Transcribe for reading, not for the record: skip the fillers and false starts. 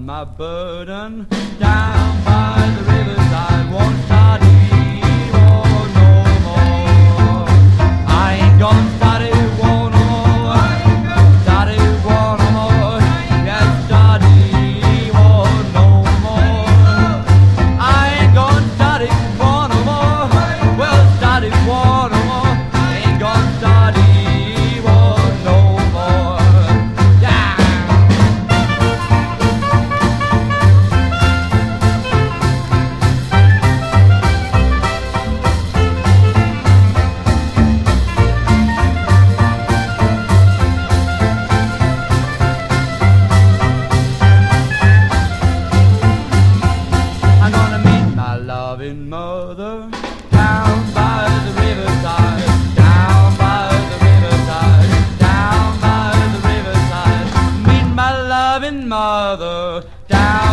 my burden down by the riverside. Won't study war no more. I ain't gonna study war no more. Study war no more. Yes, study war no more. I ain't gonna study war no more. Well, study war no more. Ain't gonna study war no more. Yeah. I'm gonna meet my loving mother down by the riverside, down by the riverside, down by the riverside. Meet my loving mother down